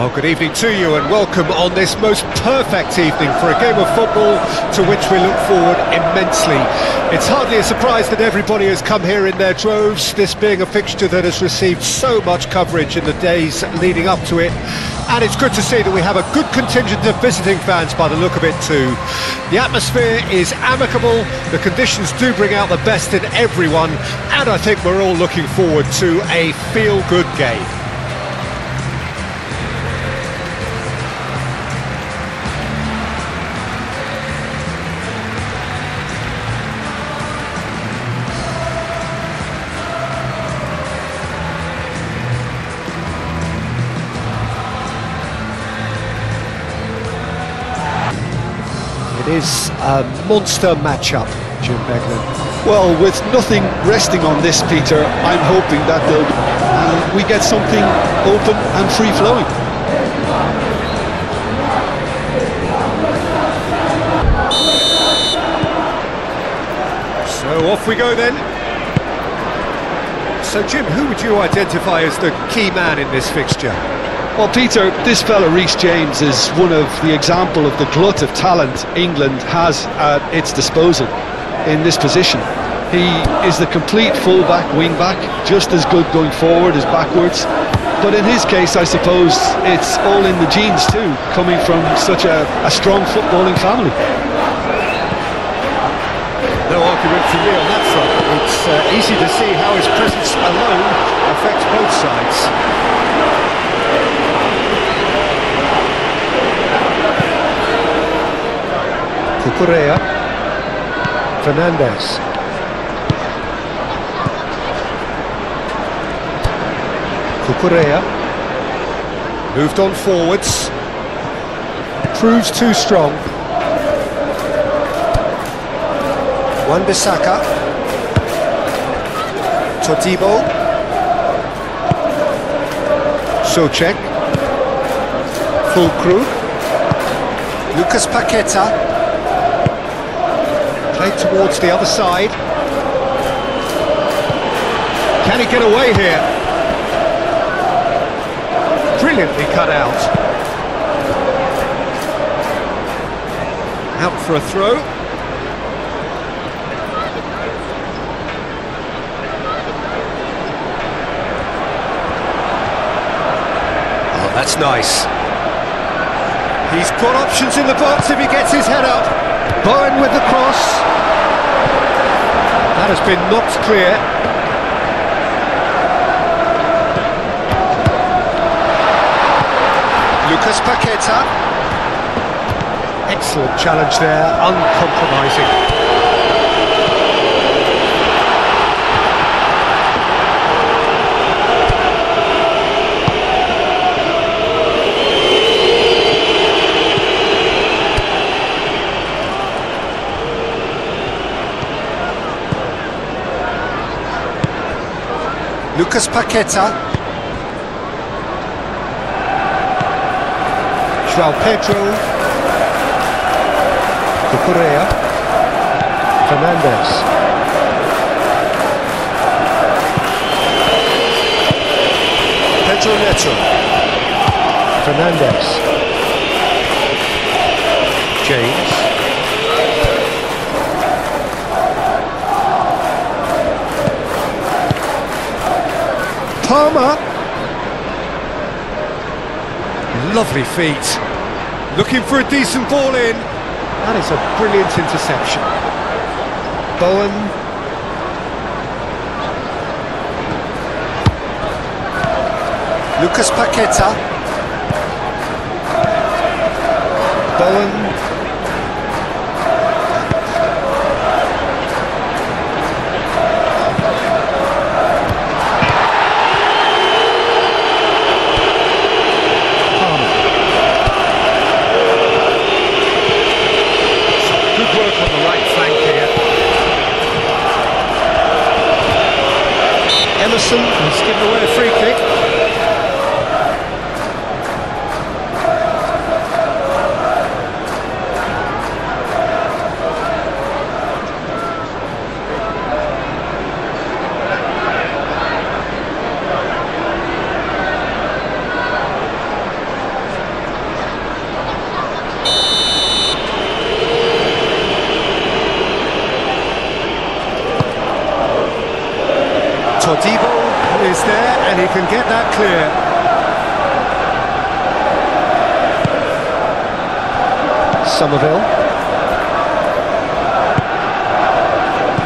Oh, good evening to you and welcome on this most perfect evening for a game of football to which we look forward immensely. It's hardly a surprise that everybody has come here in their droves, this being a fixture that has received so much coverage in the days leading up to it. And it's good to see that we have a good contingent of visiting fans by the look of it too. The atmosphere is amicable, the conditions do bring out the best in everyone, and I think we're all looking forward to a feel-good game. It is a monster matchup, Jim Beglin. Well, with nothing resting on this, Peter, I'm hoping that we get something open and free-flowing. So off we go then. So Jim, who would you identify as the key man in this fixture? Well, Peter, this fella Reece James is one of the example of the glut of talent England has at its disposal in this position. He is the complete full-back, wing-back, just as good going forward as backwards. But in his case, I suppose it's all in the genes too, coming from such a strong footballing family. No argument from me on that front. It's easy to see how his presence alone affects both sides. Cucurella, Fernandez, Cucurella, moved on forwards, proves too strong. Wan-Bissaka, Todibo, Soucek, Füllkrug, Lucas Paqueta. Played towards the other side. Can he get away here? Brilliantly cut out. Out for a throw. Oh, that's nice. He's got options in the box if he gets his head up. Bowen with the cross. That has been knocked clear. Lucas Paqueta. Excellent challenge there, uncompromising. Lucas Paqueta. João Pedro. Cucurella. Fernandez. Pedro Neto. Fernandez. James. Palmer. Lovely feet. Looking for a decent ball in. That is a brilliant interception. Bowen. Lucas Paqueta. Bowen. Emerson has given away a free kick. Todibo is there, and he can get that clear. Somerville.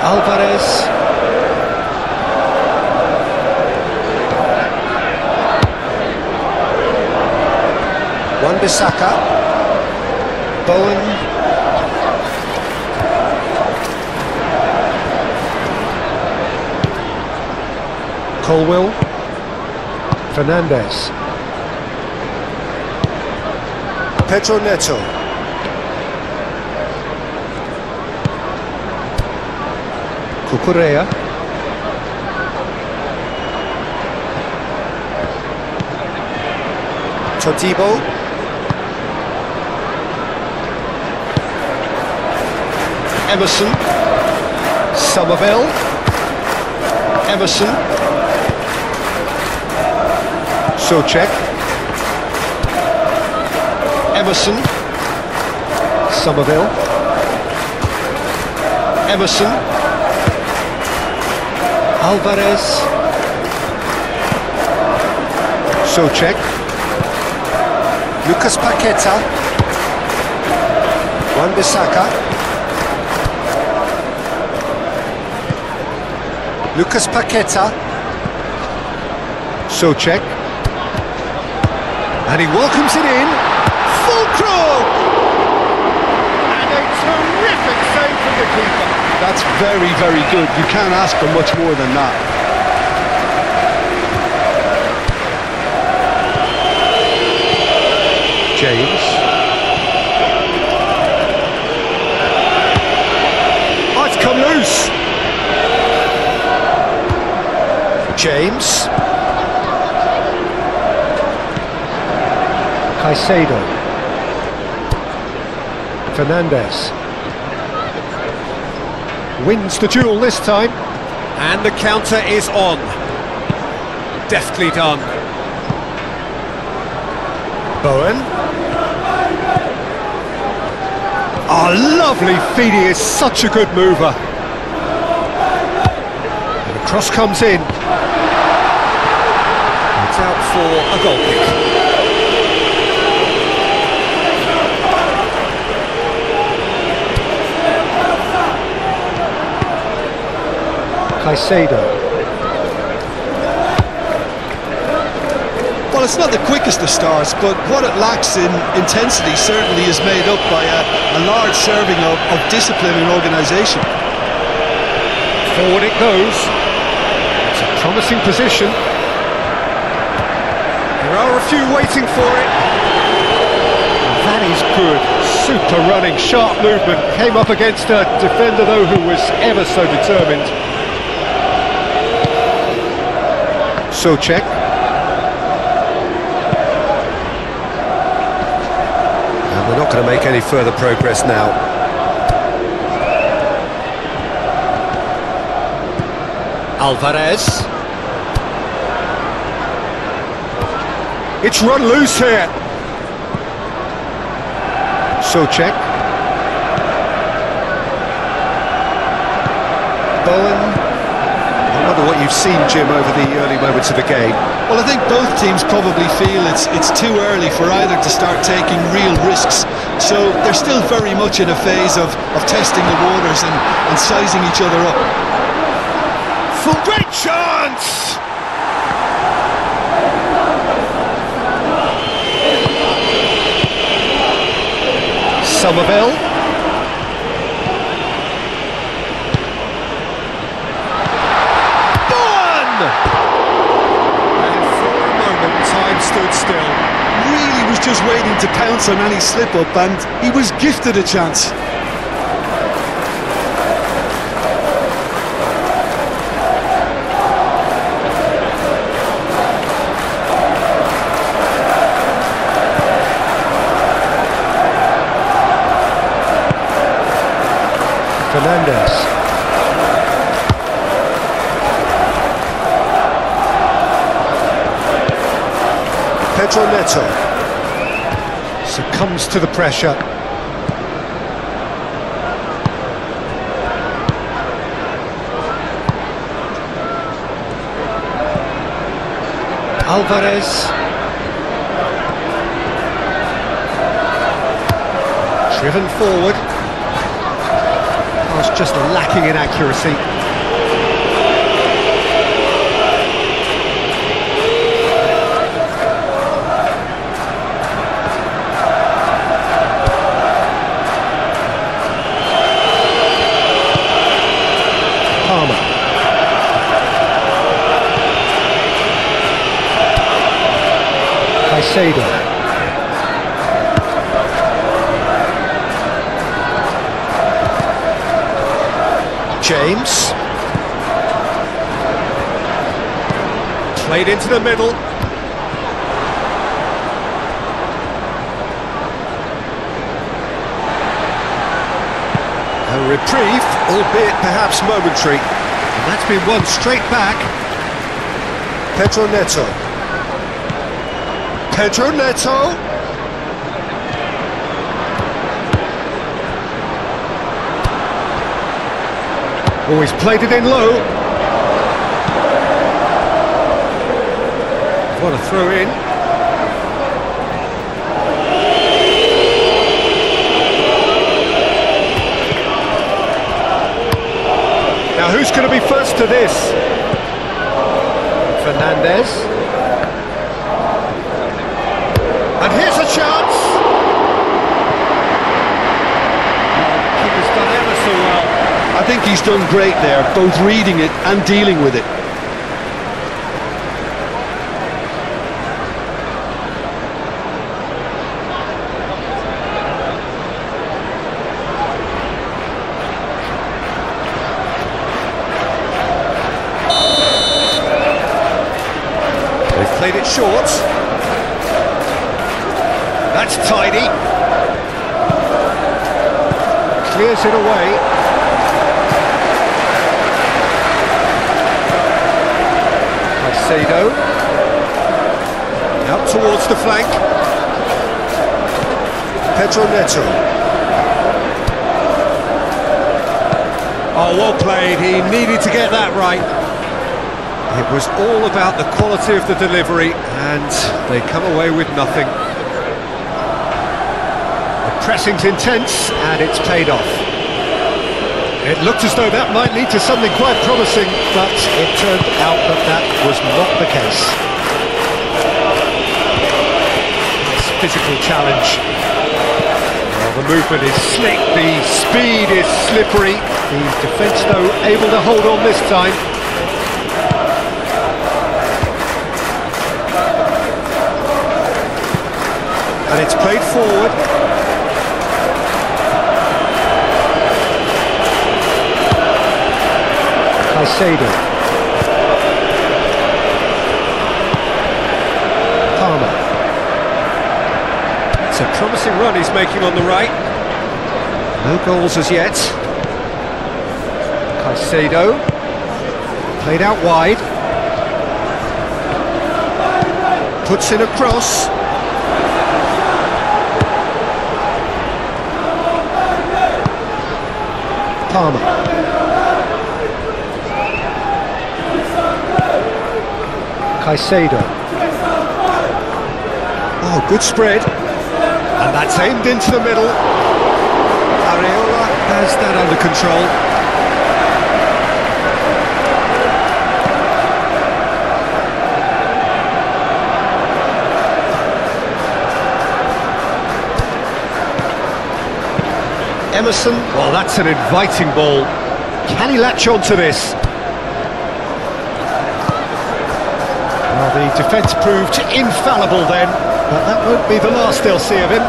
Alvarez. Wan-Bissaka. Bowen. Colwill. Fernandez. Pedro Neto. Cucurella. Todibo. Emerson. Somerville. Emerson. Souček. Emerson. Somerville. Emerson. Alvarez. Souček. Lucas Paqueta. Wan-Bissaka. Lucas Paqueta. Souček. And he welcomes it in. Fulcrum! And a terrific save from the keeper. That's very, very good. You can't ask for much more than that. James. Oh, it's come loose. James. Caicedo. Fernandez. Wins the duel this time. And the counter is on. Deftly done. Bowen. Oh, lovely feed. He is such a good mover. And the cross comes in. It's out for a goal kick. Caicedo. Well, it's not the quickest of starts, but what it lacks in intensity certainly is made up by a large serving of discipline and organisation. Forward it goes. It's a promising position. There are a few waiting for it. That is good. Super running, sharp movement. Came up against a defender, though, who was ever so determined. Souček. And we're not going to make any further progress now. Alvarez. It's run loose here. Souček. Bowen. I wonder what you've seen, Jim, over the early moments of the game. Well, I think both teams probably feel it's too early for either to start taking real risks. So they're still very much in a phase of testing the waters and sizing each other up. Full great chance! Somerville. And for a moment, time stood still. Really was just waiting to pounce on any slip-up, and he was gifted a chance. Fernandez. Pedro Neto succumbs to the pressure. Alvarez. Driven forward. Oh, it's just lacking in accuracy. Caicedo. James. Played into the middle. A reprieve, albeit perhaps momentary. And that's been won straight back. Pedro Neto. Pedro Neto. Oh, he's played it in low. What a throw in. Now who's going to be first to this? Fernandez. And here's a chance! Keeper's done ever so well. I think he's done great there, both reading it and dealing with it. They've played it short. That's tidy. Clears it away. Caicedo. Out towards the flank. Pedro Neto. Oh, well played. He needed to get that right. It was all about the quality of the delivery, and they come away with nothing. Pressing's intense, and it's paid off. It looked as though that might lead to something quite promising, but it turned out that that was not the case. Nice physical challenge. Well, the movement is slick, the speed is slippery. The defence, though, able to hold on this time. And it's played forward. Caicedo. Palmer. It's a promising run he's making on the right. No goals as yet. Caicedo. Played out wide. Puts in a cross. Palmer. Caicedo. Oh, good spread. And that's aimed into the middle. Areola has that under control. Emerson, well, that's an inviting ball. Can he latch on to this? Well, the defence proved infallible then, but that won't be the last they'll see of him.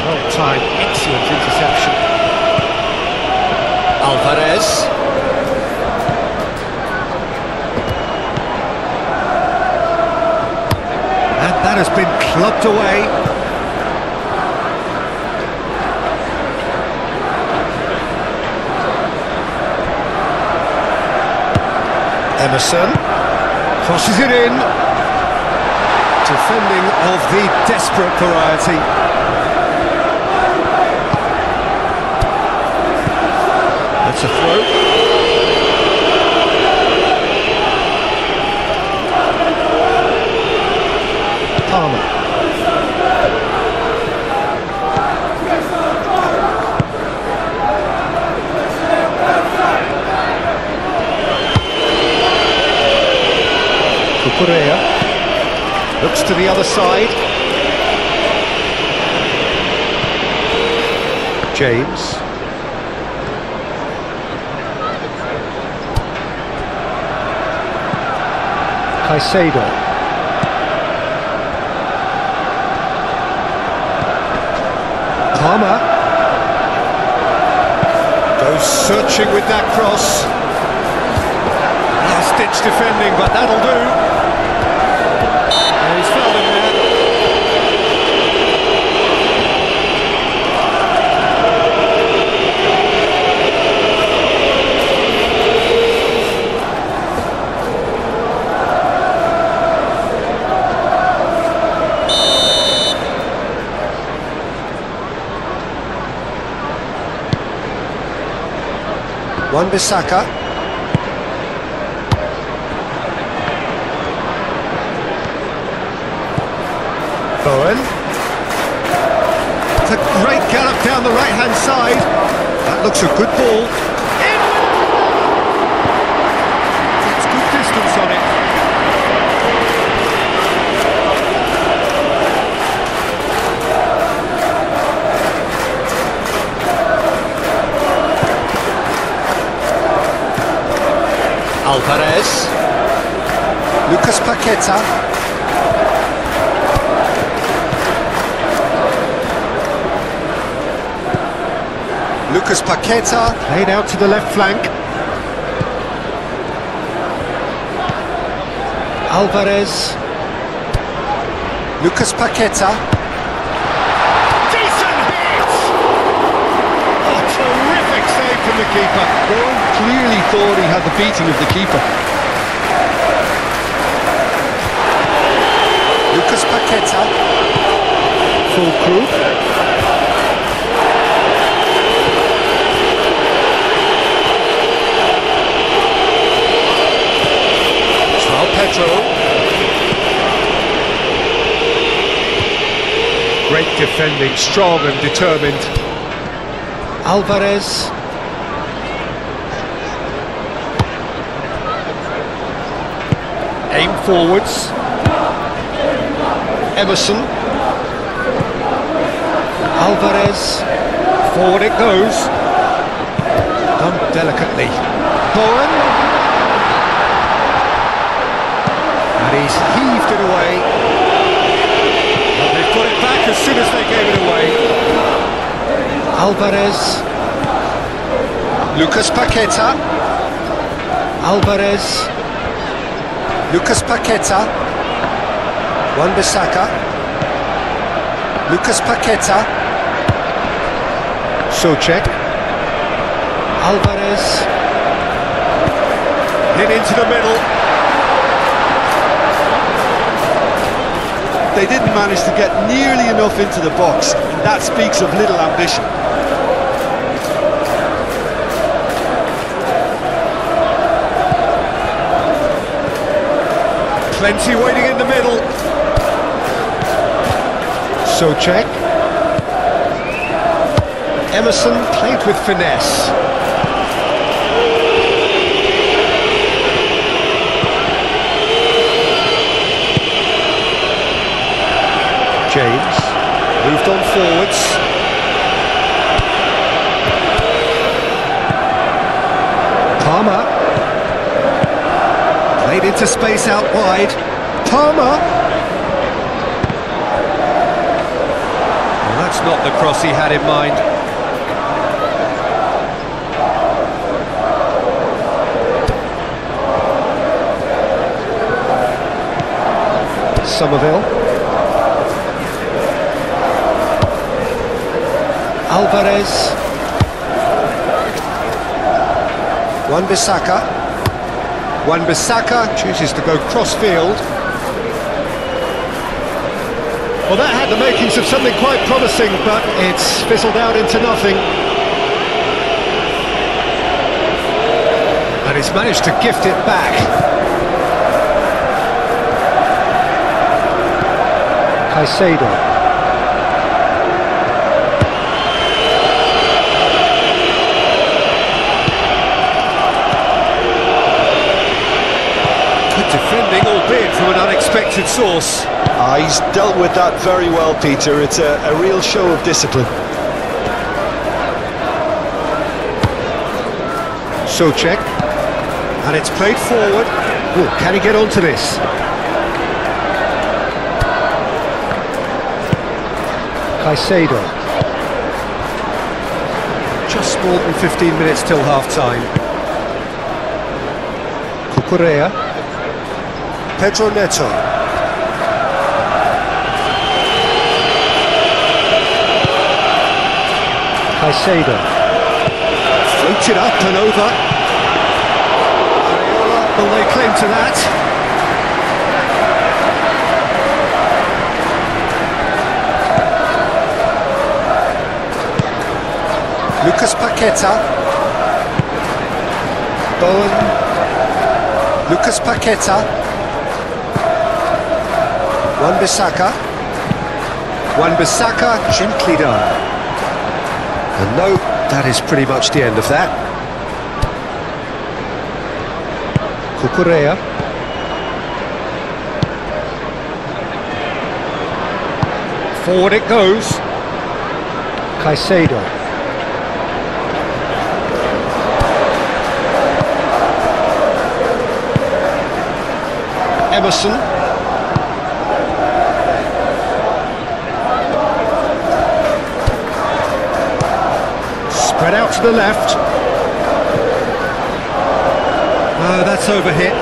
Well-timed, excellent interception. Alvarez. And that has been clubbed away. Emerson crosses it in. Defending of the desperate variety. That's a throw. Palmer. Cucurella looks to the other side. James. Caicedo. Palmer. Goes searching with that cross. Last-ditch defending, but that'll do. And he's fouled him there. Wan-Bissaka. Bowen. It's a great gallop down the right-hand side. That looks a good ball. In! It's good distance on it. Alvarez. Lucas Paqueta. Lucas Paqueta played out to the left flank. Alvarez. Lucas Paqueta. Decent hit! Oh, terrific save from the keeper. Bowen clearly thought he had the beating of the keeper. Lucas Paqueta. Full crew. Great defending, strong and determined. Alvarez. Aim forwards. Emerson. Alvarez. Forward it goes. Done delicately. Bowen. And he's heaved it away. And they've got it back as soon as they gave it away. Alvarez. Lucas Paqueta. Alvarez. Lucas Paqueta. Wan-Bissaka. Lucas Paqueta. Souček. Alvarez. Hit into the middle. They didn't manage to get nearly enough into the box, and that speaks of little ambition. Plenty waiting in the middle. Souček. Emerson played with finesse. James moved on forwards. Palmer played into space out wide. Palmer. Well, that's not the cross he had in mind. Somerville. Alvarez. Wan-Bissaka. Wan-Bissaka chooses to go cross-field. Well, that had the makings of something quite promising, but it's fizzled out into nothing. And he's managed to gift it back. Caicedo. Defending, albeit from an unexpected source. He's dealt with that very well, Peter. It's a real show of discipline. Souček, and it's played forward. Ooh, can he get onto this? Caicedo. Just more than 15 minutes till half-time. Cucurella. Pedro Neto. Caicedo. Floated up and over. Areola will lay claim to that. Lucas Paqueta. Bowen. Lucas Paqueta. Wan-Bissaka. Wan-Bissaka, gently done. And no, that is pretty much the end of that. Cucurella. Forward it goes. Caicedo. Emerson. Spread out to the left. That's overhit.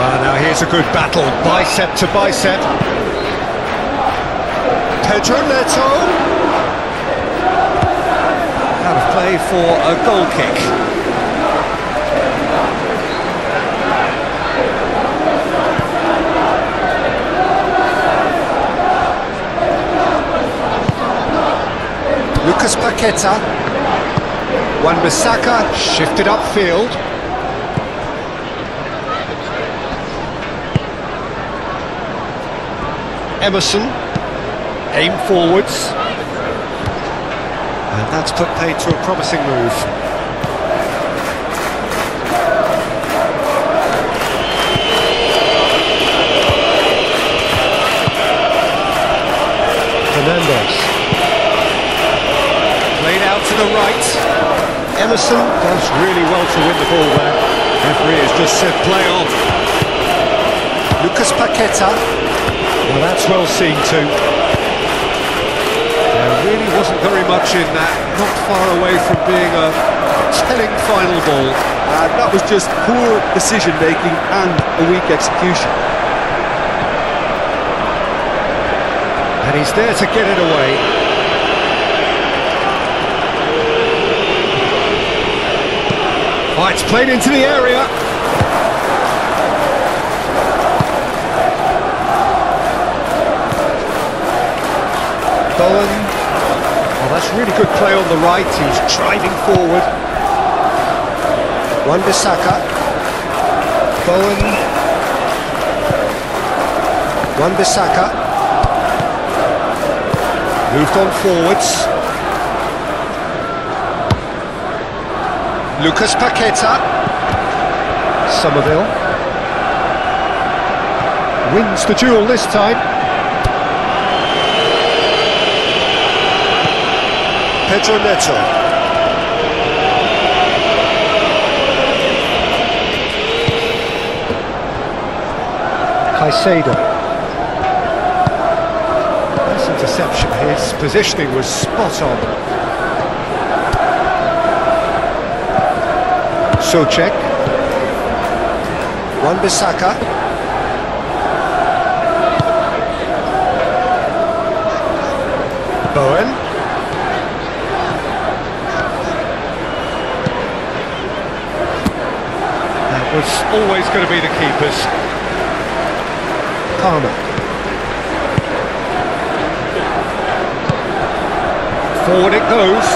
Now here's a good battle, bicep to bicep. Pedro Neto. Out of play for a goal kick. Lucas Paqueta. Wan-Bissaka shifted upfield. Emerson, aim forwards, and that's put paid to a promising move. Fernandes, played out to the right. Emerson does really well to win the ball back. Referee has just said play on. Lucas Paqueta. Well, that's well seen too. There really wasn't very much in that, not far away from being a telling final ball. That was just poor decision-making and a weak execution. And he's there to get it away. Oh, it's played into the area. Bowen. Well, that's really good play on the right. He's driving forward. Wan-Bissaka. Bowen. Wan-Bissaka. Moved on forwards. Lucas Paqueta. Somerville. Wins the duel this time. Pedro Neto. Caicedo. Nice interception. His positioning was spot on. Souček. Wan-Bissaka. Bowen. That was always going to be the keepers. Palmer. Forward it goes.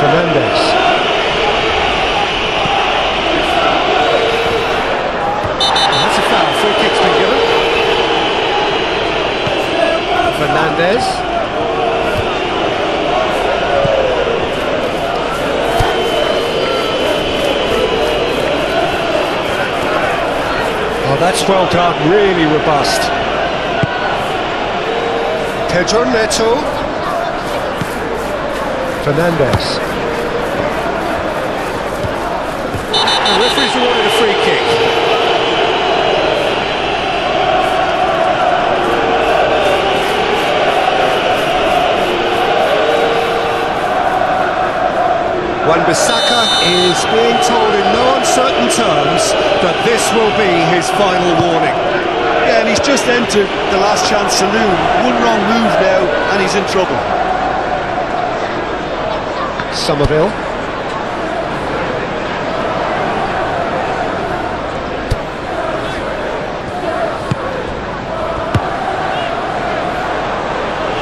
Fernandes. That's a foul. Free kick's been given. Fernandes. Oh, that's well done. Really robust. Pedro Neto. Fernandes. The referee's awarded a free kick. Wan-Bissaka is being told in no uncertain terms that this will be his final warning. Yeah, and he's just entered the last chance saloon. One wrong move now, and he's in trouble. Somerville.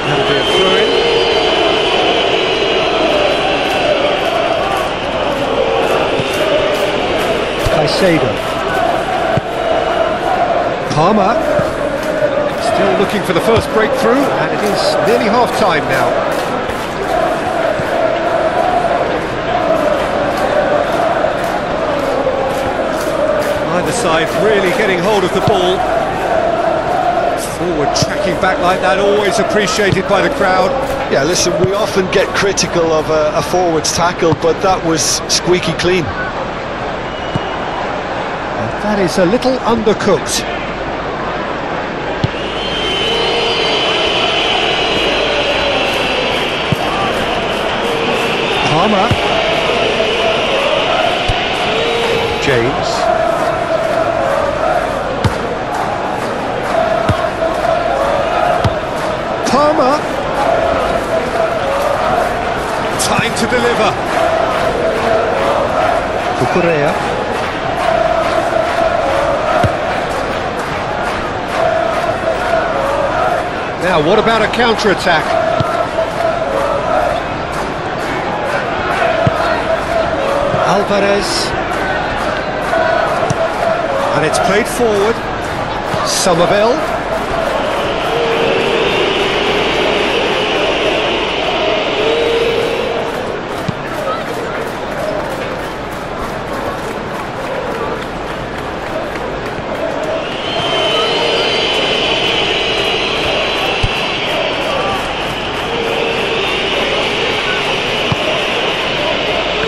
That'll be a throw-in. Caicedo. Palmer. Still looking for the first breakthrough, and it is nearly half-time now. Either side really getting hold of the ball. Forward tracking back like that, always appreciated by the crowd. Yeah, listen, we often get critical of a forward's tackle, but that was squeaky clean. And that is a little undercooked. Palmer. James. Palmer. Time to deliver. Cucurella. Now, what about a counter-attack? Alvarez. And it's played forward. Somerville.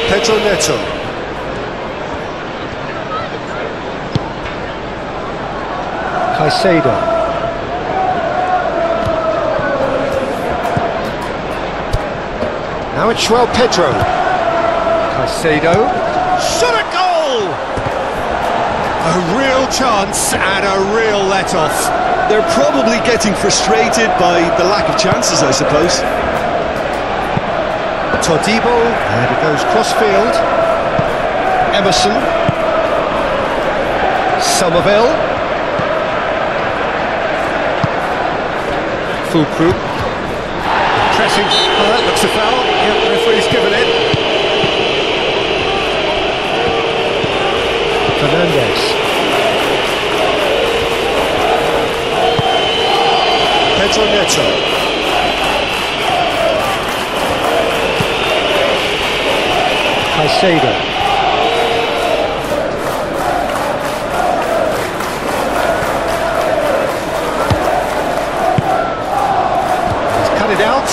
Pedro Neto. Caicedo. Now it's João Pedro. Caicedo. Shot a goal! A real chance and a real let-off. They're probably getting frustrated by the lack of chances, I suppose. Todibo, and it goes cross-field. Emerson. Somerville. Fulcrum. Pressing. Oh, that looks a foul. Yep, the referee's given it. Fernandes. Pedro Neto. Caicedo. He's cut it out.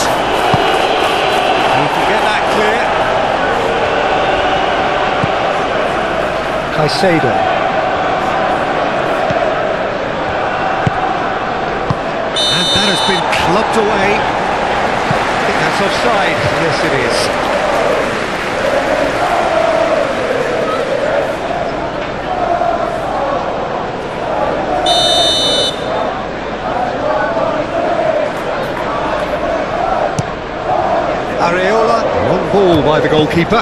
He can get that clear. Caicedo. And that has been clubbed away. I think that's offside. Yes, it is. by the goalkeeper.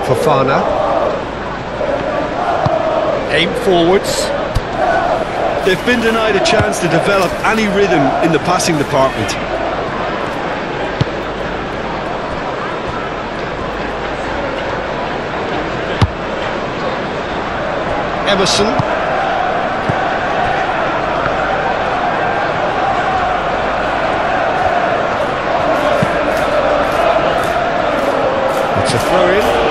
Fofana. Aim forwards. They've been denied a chance to develop any rhythm in the passing department. Emerson. It's a throw-in.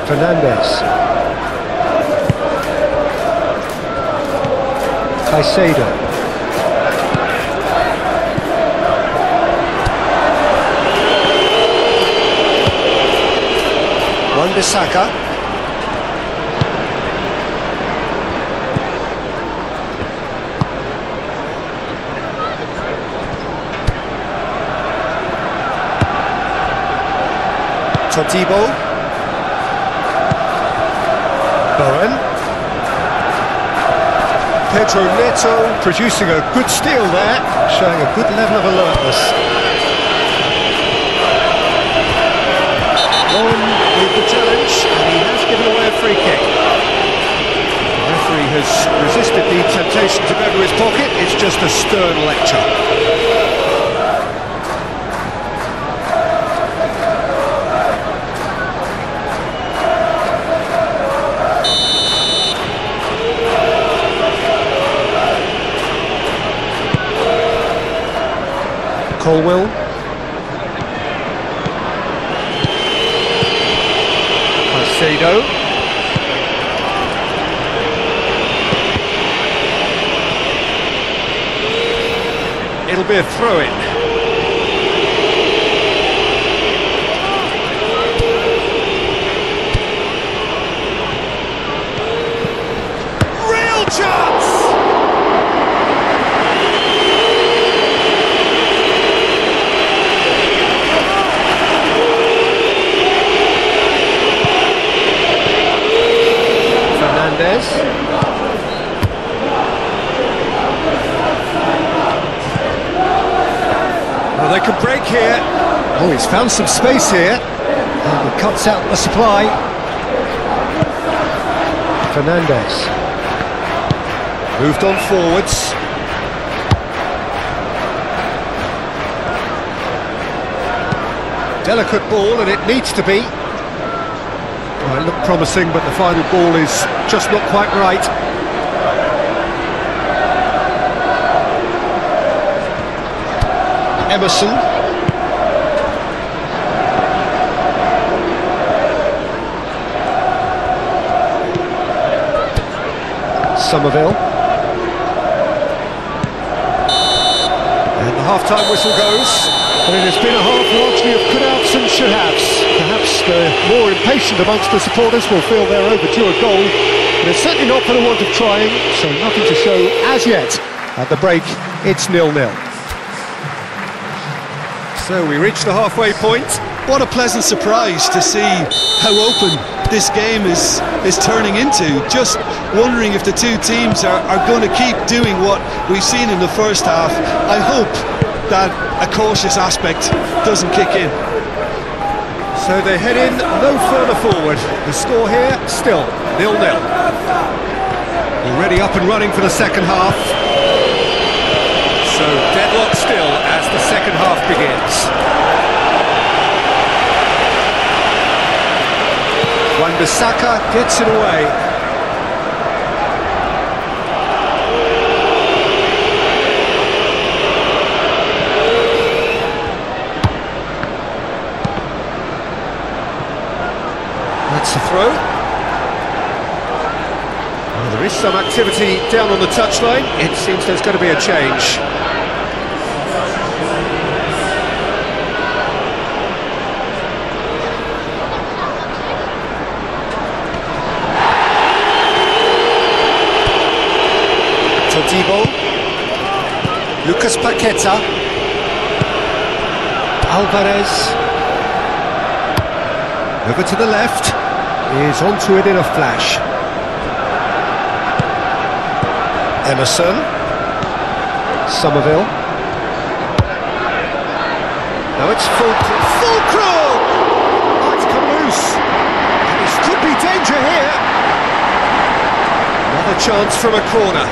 Fernandez. Caicedo. Wan-Bissaka. Todibo. Bowen. Pedro Neto producing a good steal there, showing a good level of alertness. Bowen with the challenge, and he has given away a free kick. The referee has resisted the temptation to go to his pocket. It's just a stern lecture. Colwell. Caicedo. It'll be a throw-in. Real chance! Well, they could break here. Oh, he's found some space here. And he cuts out the supply. Fernandez. Moved on forwards. Delicate ball, and it needs to be. Well, it looked promising, but the final ball is just not quite right. Emerson. Somerville. And the half-time whistle goes. And it has been a half largely of could-haves and should-haves. Perhaps the more impatient amongst the supporters will feel they're overdue a goal, but it's certainly not for the want of trying, so nothing to show as yet. At the break, it's 0-0. So we reach the halfway point. What a pleasant surprise to see how open this game is turning into. Just wondering if the two teams are going to keep doing what we've seen in the first half. I hope that a cautious aspect doesn't kick in. So they head in no further forward. The score here, still 0-0. Already up and running for the second half. So deadlock still as the second half begins. Wan-Bissaka gets it away. That's a throw. Well, there is some activity down on the touchline. It seems there's going to be a change. Todibo. Lucas Paqueta. Alvarez. Over to the left. Is onto it in a flash. Emerson. Somerville. Now it's Fulcrum! Oh, it's come loose. This could be danger here. Another chance from a corner.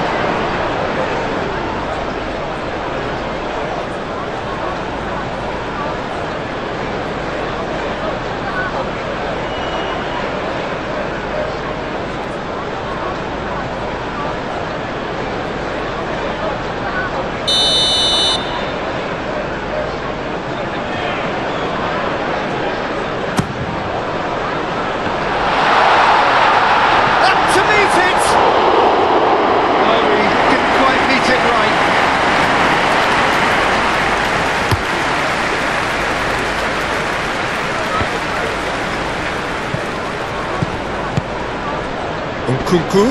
Nkunku,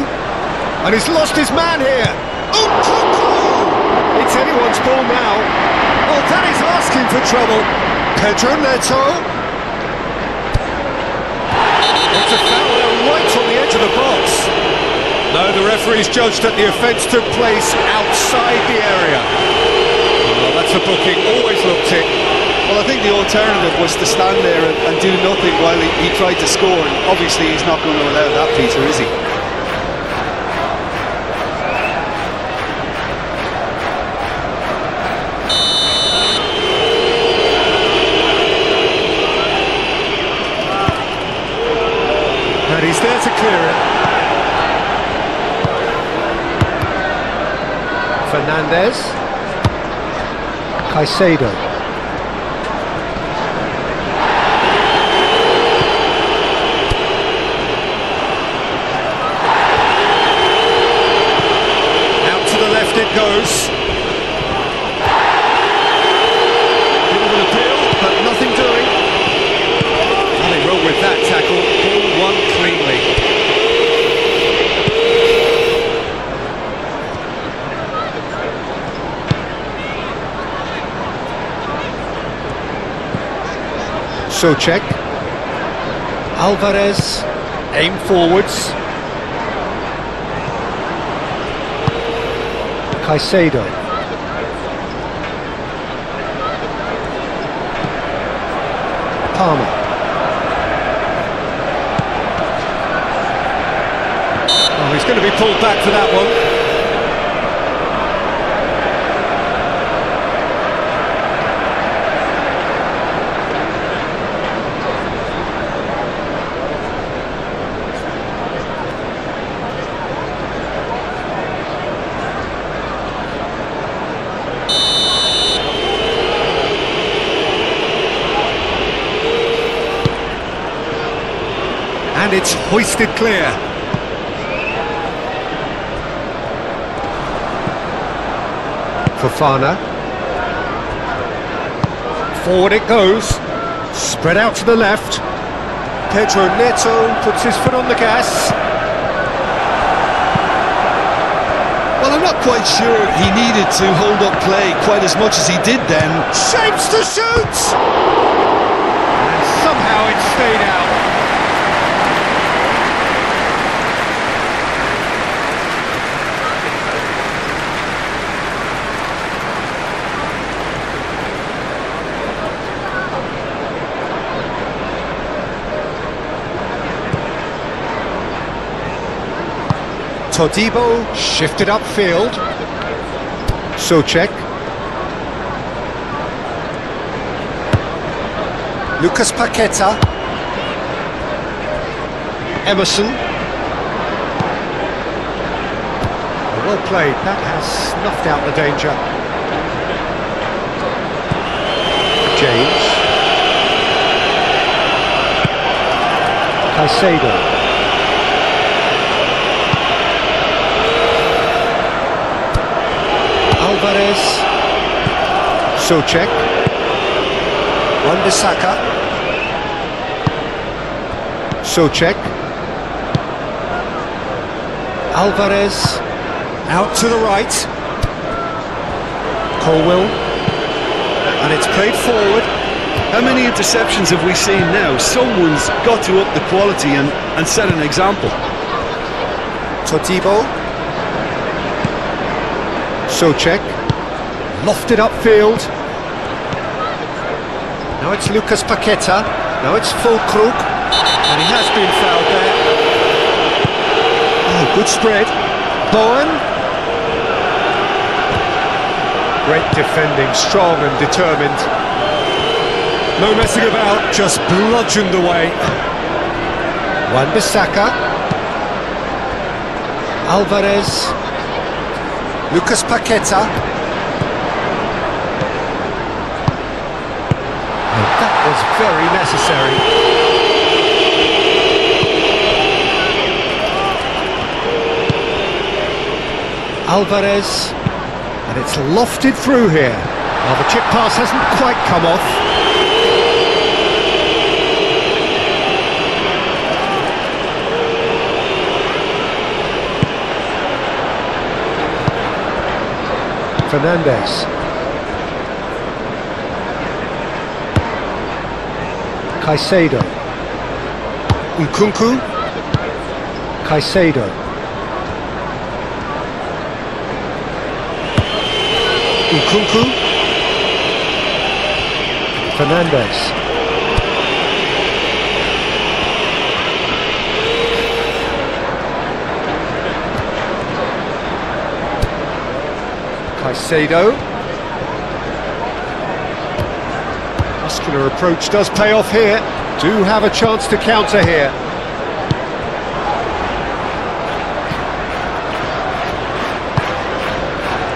and he's lost his man here. Nkunku! It's anyone's ball now. Oh, that is asking for trouble. Pedro Neto. It's a foul right on the edge of the box. No, the referee's judged that the offence took place outside the area. Oh, that's a booking, always looked it. Well, I think the alternative was to stand there and do nothing while he tried to score, and obviously he's not going to allow that, Peter, is he? And he's there to clear it. Fernandez. Caicedo. Out to the left it goes. Bit of an appeal, but nothing doing. Nothing wrong with that tackle. Ball won cleanly. Souček. Alvarez. Aim forwards. Caicedo. Palmer. Oh, he's going to be pulled back for that one. And it's hoisted clear. Fofana. Forward it goes. Spread out to the left. Pedro Neto puts his foot on the gas. Well, I'm not quite sure he needed to hold up play quite as much as he did then. Shapes to shoot! And somehow it stayed out. Todibo shifted upfield. Souček. Lucas Paqueta. Emerson. Well played, that has snuffed out the danger. James. Caicedo. Alvarez. Souček. Wan-Bissaka. Souček. Alvarez. Out to the right. Colwill. And it's played forward. How many interceptions have we seen now? Someone's got to up the quality and set an example. Todibo. Souček. Lofted upfield. Now it's Lucas Paqueta. Now it's Fulkrug. And he has been fouled there. Oh, good spread. Bowen. Great defending, strong and determined. No messing about, just bludgeoned away. Wan-Bissaka. Alvarez. Lucas Paqueta. And that was very necessary. Alvarez. And it's lofted through here. Well, the chip pass hasn't quite come off. Fernandez. Caicedo. Nkunku. Caicedo. Nkunku. Fernandez. Caicedo. Muscular approach does pay off here. Do have a chance to counter here.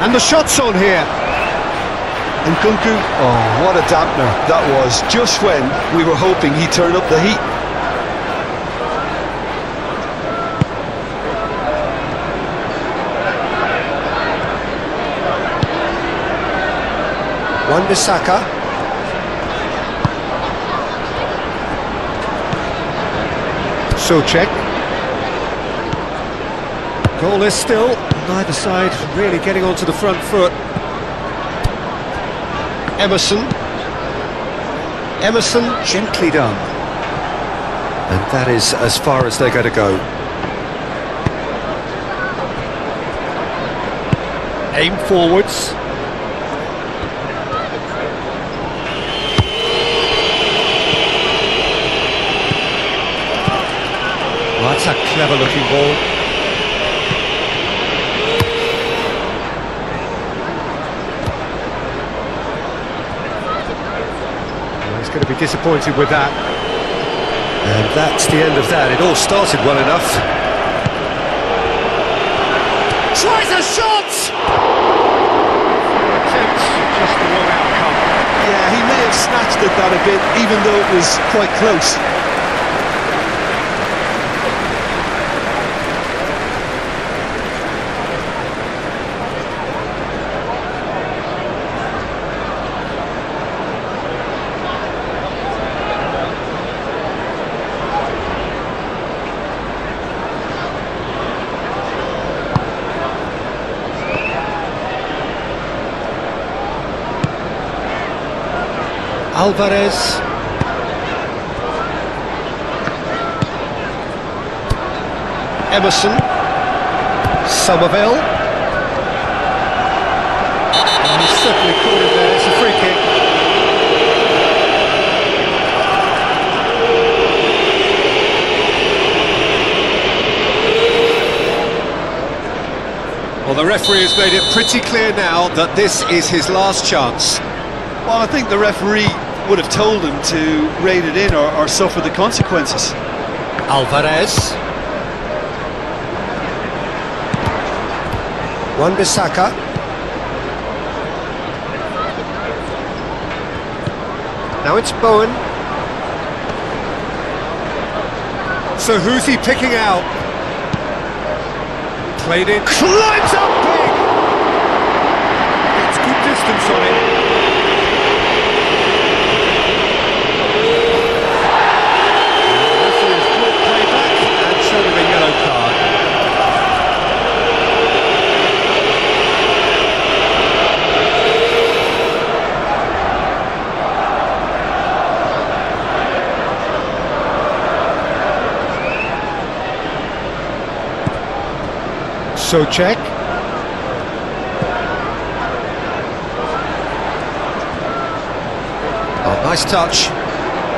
And the shot's on here. Nkunku, oh, what a dampener that was, just when we were hoping he'd turn up the heat. Wan-Bissaka. Souček. Goalless still, neither side really getting onto the front foot. Emerson. Emerson, gently done. And that is as far as they're going to go. Aim forwards. Well, that's a clever looking ball. He's going to be disappointed with that. And that's the end of that. It all started well enough. Tries a shot! Attempts, just the wrong outcome. Yeah, he may have snatched at that a bit, even though it was quite close. Alvarez. Emerson. Somerville. And he's certainly caught it there. It's a free kick. Well, the referee has made it pretty clear now that this is his last chance. Well, I think the referee would have told him to rein it in or suffer the consequences. Alvarez. Wan-Bissaka. Now it's Bowen. So who's he picking out? Played in. Climbs up big! It's good distance on it. Souček. Oh, nice touch.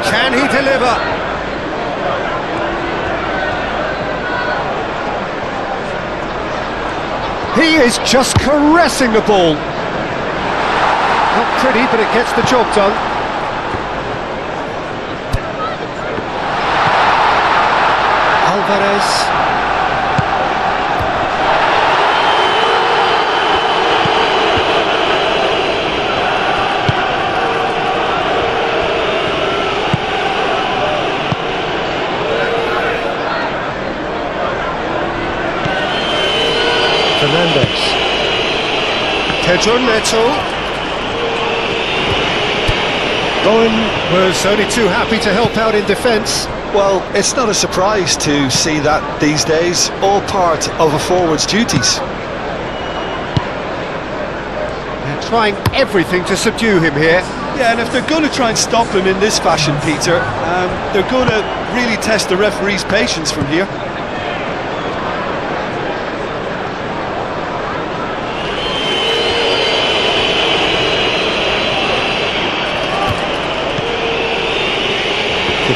Can he deliver? He is just caressing the ball. Not pretty, but it gets the job done. Alvarez. Fernandez. Pedro Neto. Bowen was only too happy to help out in defence. Well, it's not a surprise to see that these days, all part of a forward's duties. They're trying everything to subdue him here. Yeah, and if they're going to try and stop him in this fashion, Peter, they're going to really test the referee's patience from here.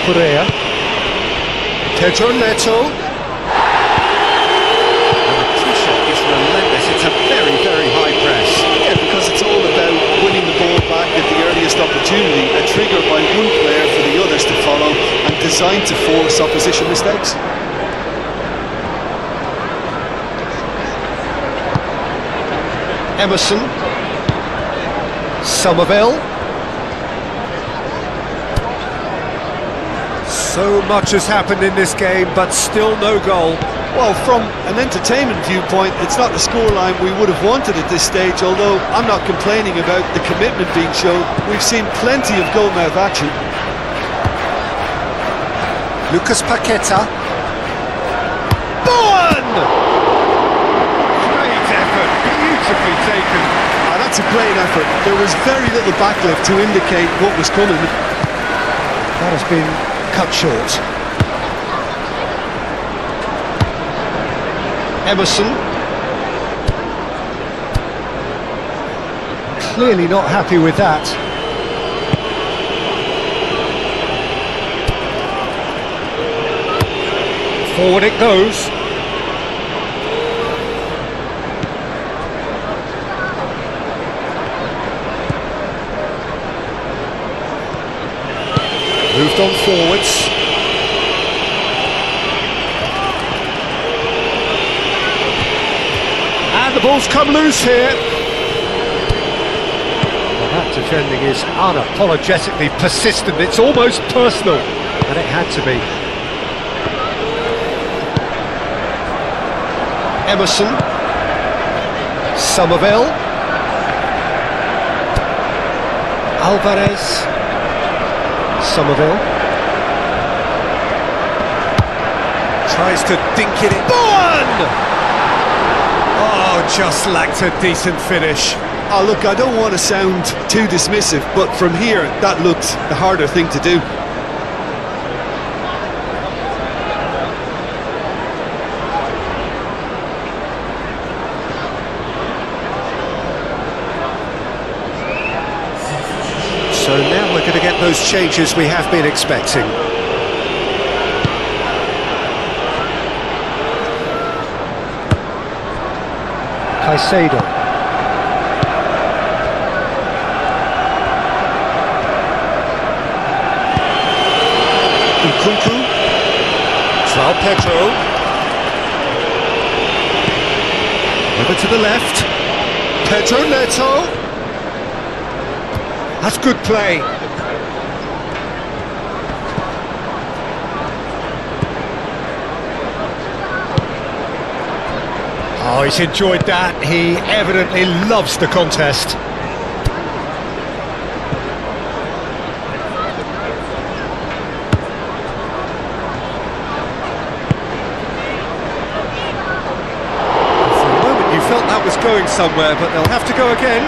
Correa. Pedro Neto. The pressure is relentless. It's a very, very high press. Yeah, because it's all about winning the ball back at the earliest opportunity, a trigger by one player for the others to follow, and designed to force opposition mistakes. Emerson. Somerville. So much has happened in this game, but still no goal. Well, from an entertainment viewpoint, it's not the scoreline we would have wanted at this stage, although I'm not complaining about the commitment being shown. We've seen plenty of goal-mouth action. Lucas Paqueta. Bowen! Great effort, beautifully taken. That's a great effort. There was very little backlift to indicate what was coming. That has been cut short. Emerson. Clearly not happy with that. Forward it goes. Moved on forwards. And the ball's come loose here. Well, that defending is unapologetically persistent. It's almost personal. And it had to be. Emerson. Somerville. Alvarez. Somerville tries to dink it in. Bowen! Oh, just lacked a decent finish. Oh, look, I don't want to sound too dismissive, but from here, that looked the harder thing to do. So now we're going to get those changes we have been expecting. Caicedo. Nkunku. João Pedro. Over to the left. Pedro Neto. That's good play. Oh, he's enjoyed that. He evidently loves the contest. For a moment you felt that was going somewhere, but they'll have to go again.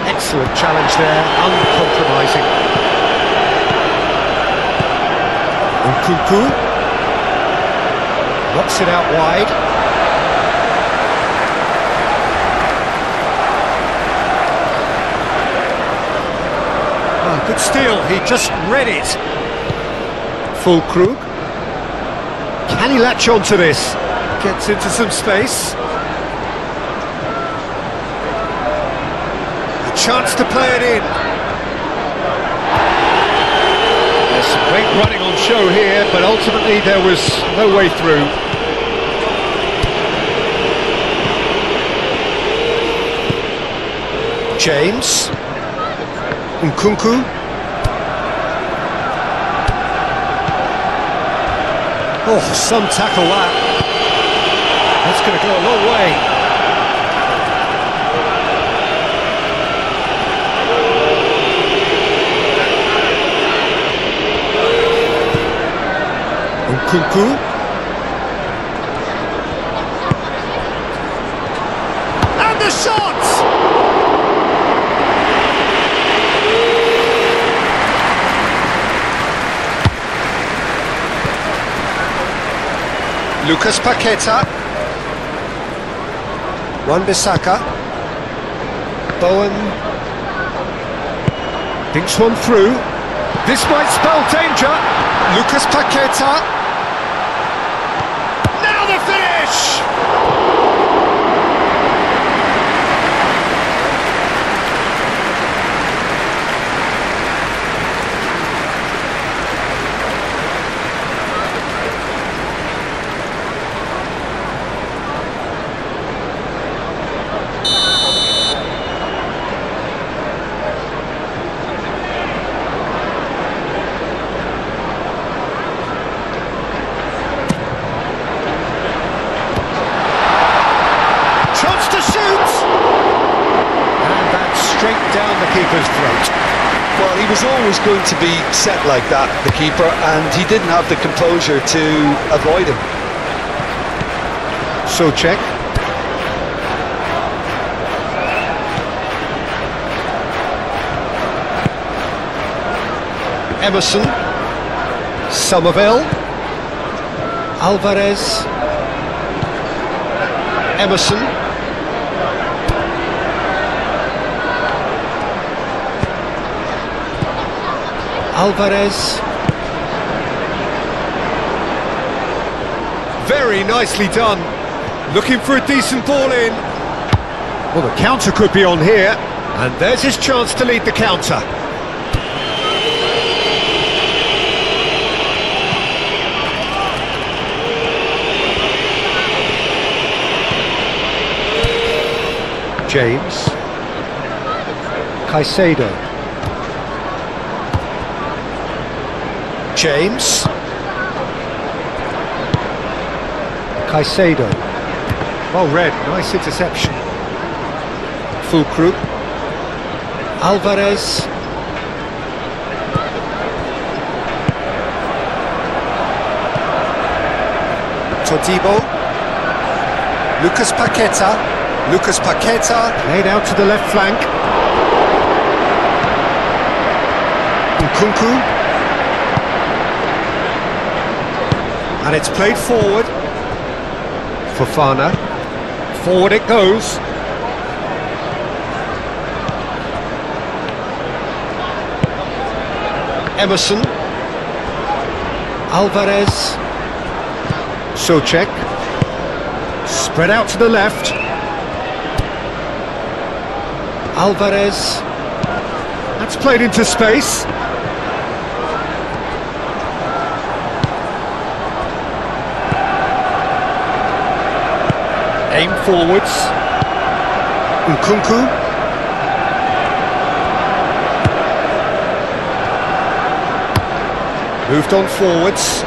Excellent challenge there, uncompromising. Nkunku knocks it out wide. Oh, good steal, he just read it. Fulkrug. Can he latch onto this? Gets into some space. A chance to play it in. There's some great running on show here, but ultimately there was no way through. James. Nkunku. Oh, some tackle that. That's going to go a long way. Nkunku. And the shot! Lucas Paqueta. Wan-Bissaka. Bowen. Dinks one through. This might spell danger. Lucas Paqueta. Now the finish! Down the keeper's throat. Well, he was always going to be set like that, the keeper, and he didn't have the composure to avoid him. Souček. Emerson. Somerville. Alvarez. Emerson. Alvarez. Very nicely done. Looking for a decent ball in. Well, the counter could be on here. And there's his chance to lead the counter. James. Caicedo. James. Caicedo. Well read, nice interception. Fulkrug. Alvarez. Todibo. Lucas Paqueta. Lucas Paqueta. Laid out to the left flank. Nkunku. And it's played forward. Fofana. Forward it goes. Emerson. Alvarez. Souček. Spread out to the left. Alvarez. That's played into space. Aim forwards. Nkunku. Moved on forwards.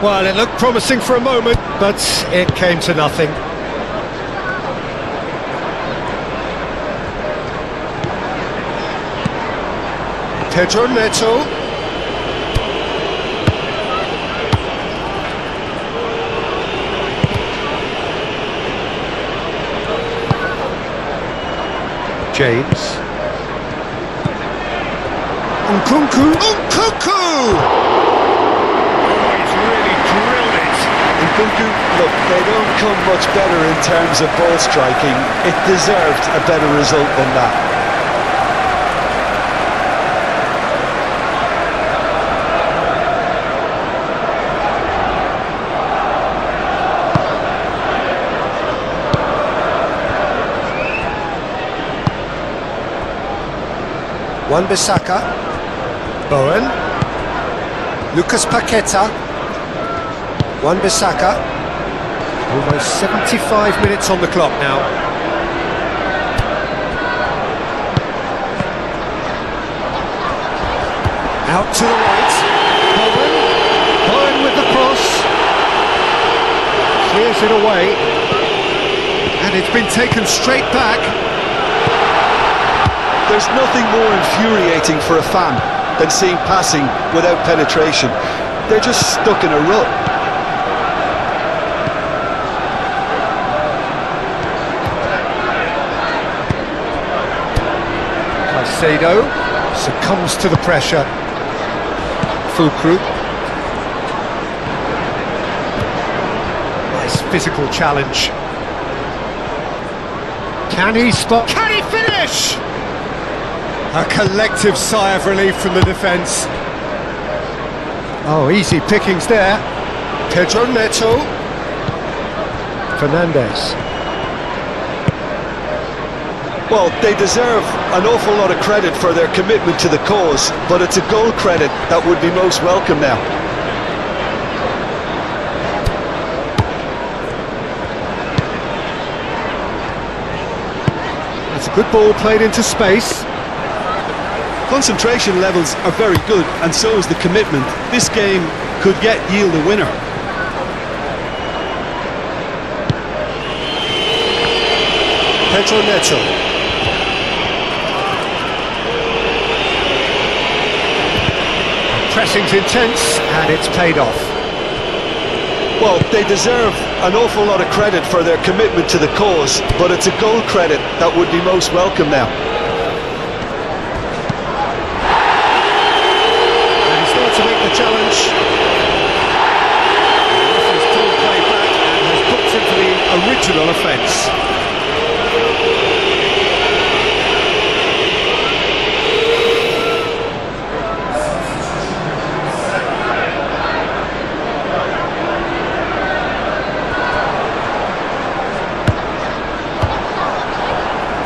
Well, it looked promising for a moment, but it came to nothing. Pedro Neto. James. Nkunku! Nkunku! Oh, he's really drilled it. Nkunku, look, they don't come much better in terms of ball striking. It deserved a better result than that. Wan-Bissaka, Bowen, Lucas Paqueta, Wan-Bissaka, almost 75 minutes on the clock now. Out to the right, Bowen with the cross, clears it away, and it's been taken straight back. There's nothing more infuriating for a fan than seeing passing without penetration. They're just stuck in a rut. Caicedo succumbs to the pressure. Fulcru. Nice physical challenge. Can he spot? Can he finish? A collective sigh of relief from the defence. Oh, easy pickings there. Pedro Neto. Fernandes. Well, they deserve an awful lot of credit for their commitment to the cause, but it's a goal credit that would be most welcome now. That's a good ball played into space. Concentration levels are very good, and so is the commitment. This game could yet yield a winner. Pedro Neto. Pressing's intense, and it's paid off. Well, they deserve an awful lot of credit for their commitment to the cause, but it's a goal credit that would be most welcome now. To make the challenge. The referee's called play back and has booked him for the original offence.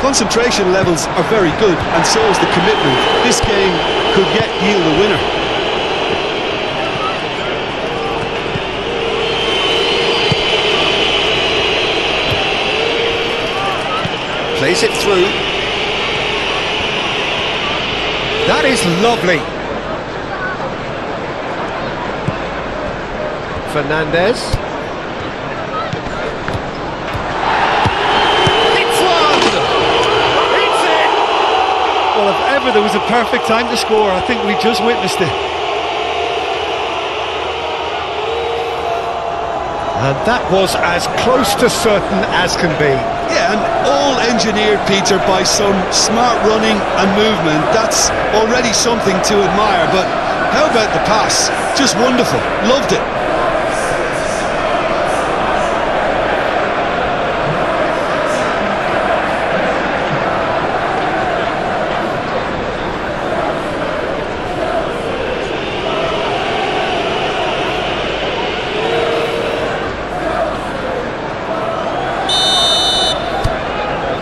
Concentration levels are very good, and so is the commitment. This game could yet yield a winner. Plays it through. That is lovely. Fernandes. It's one! It's in! Well, if ever there was a perfect time to score, I think we just witnessed it. And that was as close to certain as can be. Yeah, and all engineered, Peter, by some smart running and movement. That's already something to admire, but how about the pass? Just wonderful. Loved it.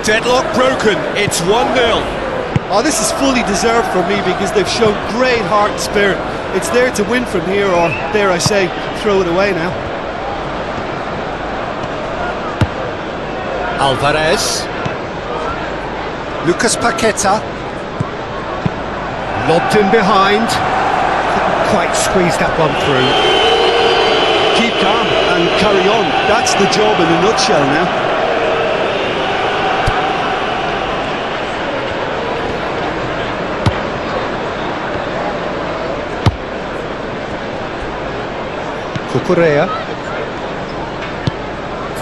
Deadlock broken, it's 1-0. Oh, this is fully deserved for me because they've shown great heart and spirit. It's there to win from here, or dare I say, throw it away now. Alvarez. Lucas Paqueta. Lobbed in behind. Couldn't quite squeeze that one through. Keep calm and carry on. That's the job in a nutshell now. Cucurella.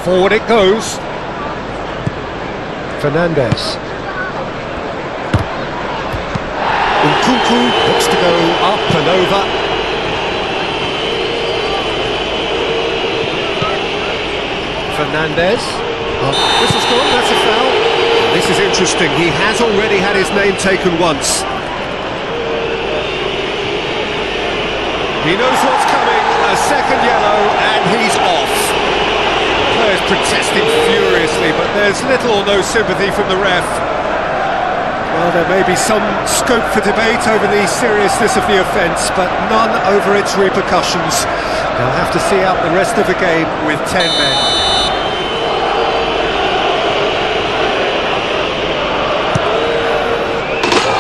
Forward it goes. Fernandes. Nkunku looks to go up and over. Fernandez. Oh, whistle's gone, that's a foul. This is interesting, he has already had his name taken once. He knows what's coming, a second yellow, and he's off. Players protesting furiously, but there's little or no sympathy from the ref. Well, there may be some scope for debate over the seriousness of the offence, but none over its repercussions. They'll have to see out the rest of the game with 10 men.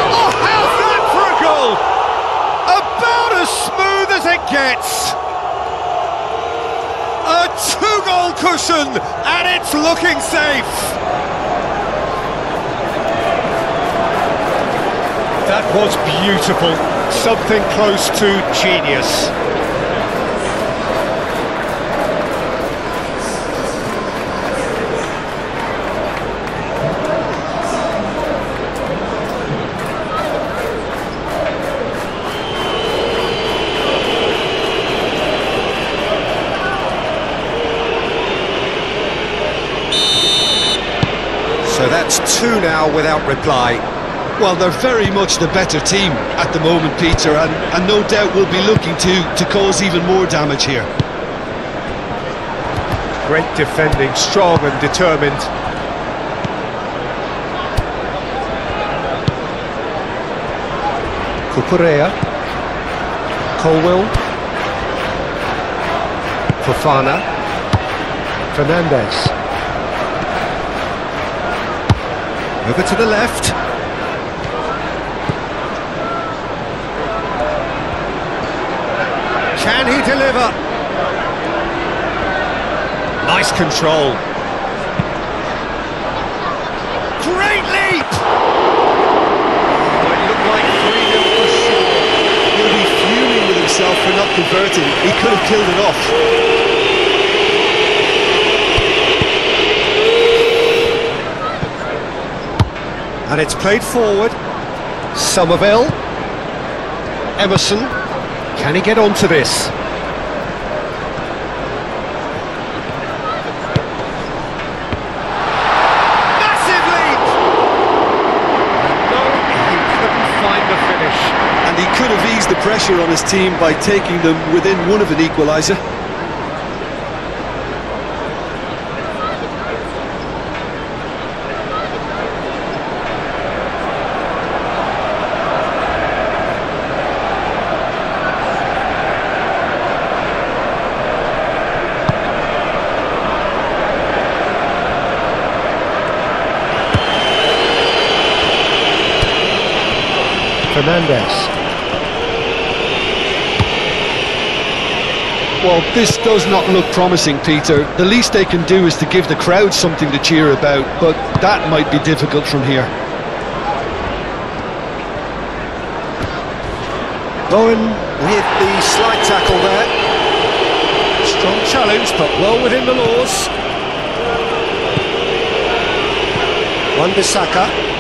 Oh, how's that for a goal? About as smooth as it gets. A two-goal cushion, and it's looking safe. That was beautiful, something close to genius. So that's two now without reply. Well, they're very much the better team at the moment, Peter, and no doubt will be looking to cause even more damage here. Great defending, strong and determined. Cucurella. Colwill. Fofana. Fernandez. Over to the left. Can he deliver? Nice control. Great leap! It looked like 3-0 for sure. He'll be fuming with himself for not converting. He could have killed it off. And it's played forward. Somerville. Emerson. Can he get onto this? Massive leap! No, he couldn't find the finish. And he could have eased the pressure on his team by taking them within one of an equaliser. Fernandez. Well, this does not look promising, Peter. The least they can do is to give the crowd something to cheer about, but that might be difficult from here. Bowen with the slide tackle there. Strong challenge, but well within the laws. Wan-Bissaka.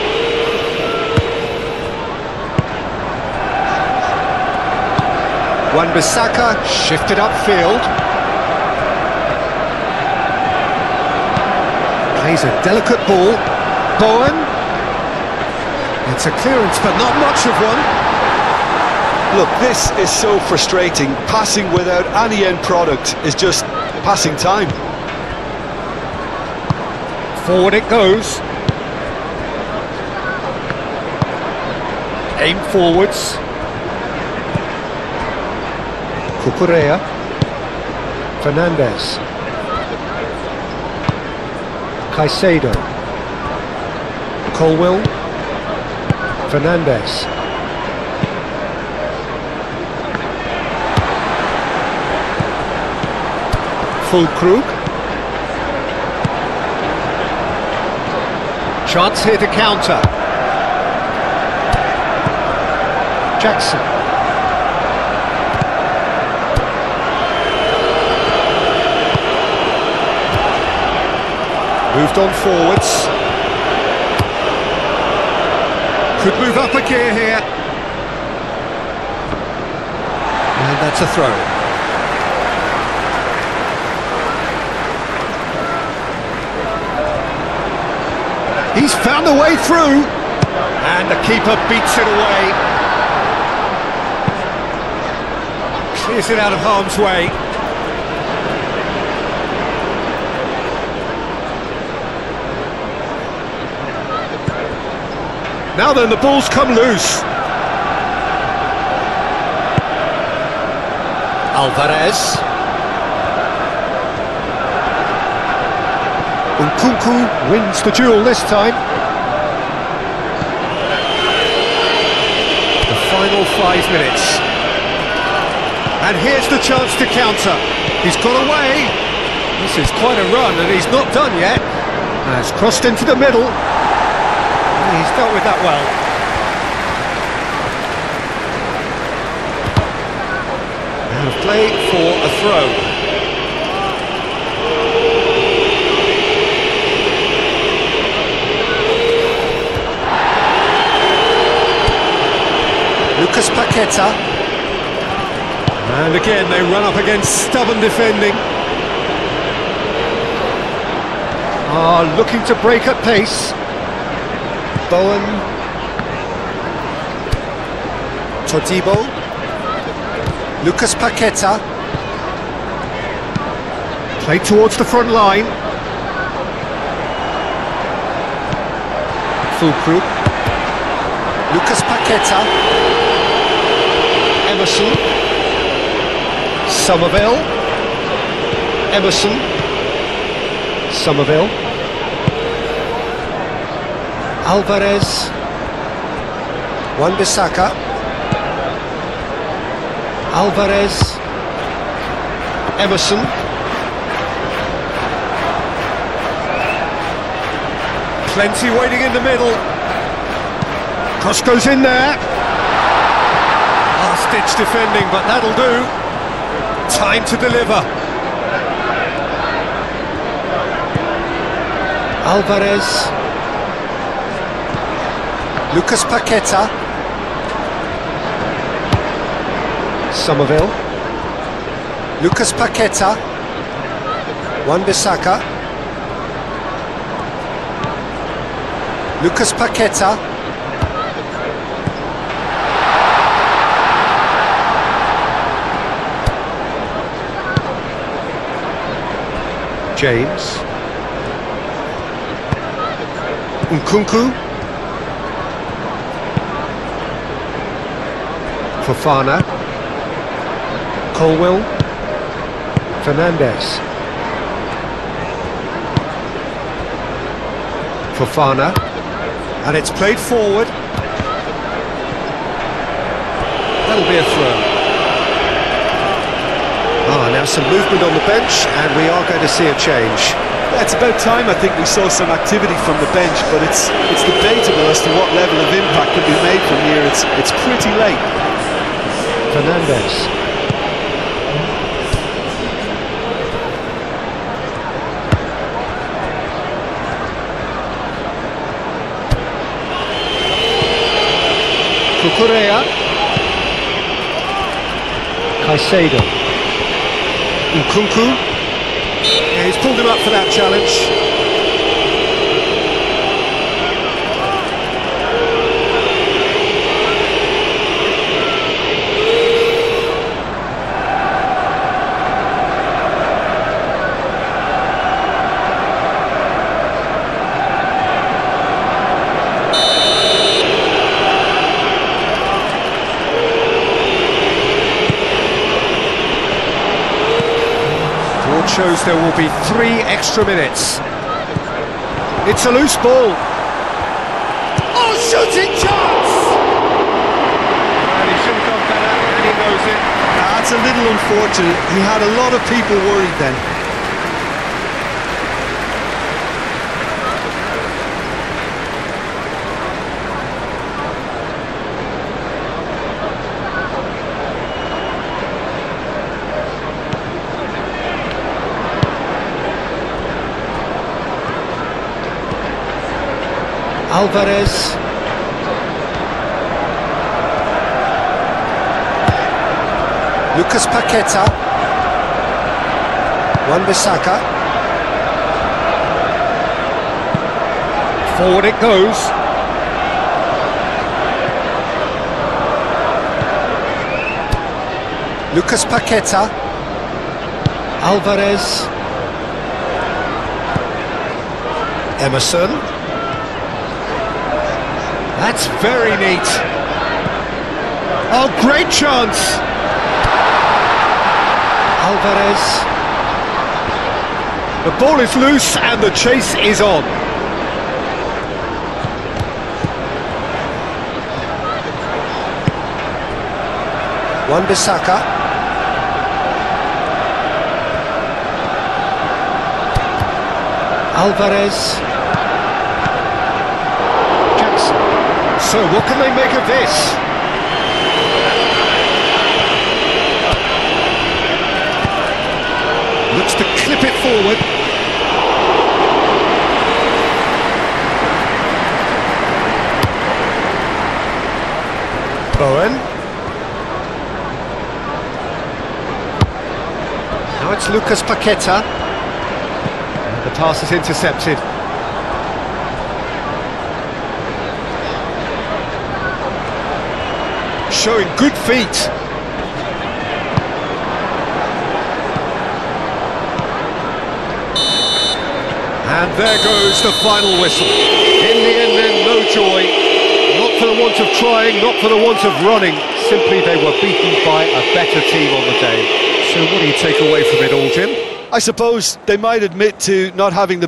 Wan-Bissaka shifted upfield. Plays a delicate ball. Bowen. It's a clearance, but not much of one. Look, this is so frustrating. Passing without any end product is just passing time. Forward it goes. Aim forwards. Cucurella. Fernandez. Caicedo. Colwill. Fernandez. Füllkrug. Chance here to counter. Jackson. Moved on forwards. Could move up a gear here. That's a throw. He's found a way through, and the keeper beats it away. Clears it out of harm's way. Now then, the ball's come loose. Alvarez. Nkunku wins the duel this time. The final 5 minutes. And here's the chance to counter. He's got away. This is quite a run, and he's not done yet. Has crossed into the middle. He's dealt with that well. Out of play for a throw. Lucas Paqueta. And again they run up against stubborn defending. Looking to break at pace. Bowen. Todibo. Lucas Paqueta. Played towards the front line. Fulcrum. Lucas Paqueta. Emerson. Somerville. Emerson. Somerville. Alvarez. Wan-Bissaka. Alvarez. Emerson. Plenty waiting in the middle. Cross goes in there. Last-ditch defending, but that'll do. Time to deliver. Alvarez. Lucas Paqueta. Somerville. Lucas Paqueta. Wan-Bissaka. Lucas Paqueta. James. Nkunku. Fofana. Colwill. Fernandez. Fofana. And it's played forward. That'll be a throw. Now some movement on the bench, and we are going to see a change. Yeah, it's about time I think we saw some activity from the bench, but it's debatable as to what level of impact can be made from here. It's pretty late. Fernandez. Cucurella. Caicedo. Nkunku. Yeah, he's pulled him up for that challenge. Shows there will be 3 extra minutes. It's a loose ball. Oh, shooting chance! And he should have gone better, and he knows it. That's a little unfortunate. He had a lot of people worried then. Alvarez. Lucas Paqueta. Wan-Bissaka. Forward it goes. Lucas Paqueta. Alvarez. Emerson. That's very neat. Oh, great chance. Alvarez. The ball is loose and the chase is on. Wan-Bissaka. Alvarez. Jackson. So what can they make of this? Looks to clip it forward. Bowen. Now it's Lucas Paqueta. And the pass is intercepted. Showing good feet. And there goes the final whistle. In the end then, no joy. Not for the want of trying, not for the want of running. Simply they were beaten by a better team on the day. So what do you take away from it all, Jim? I suppose they might admit to not having the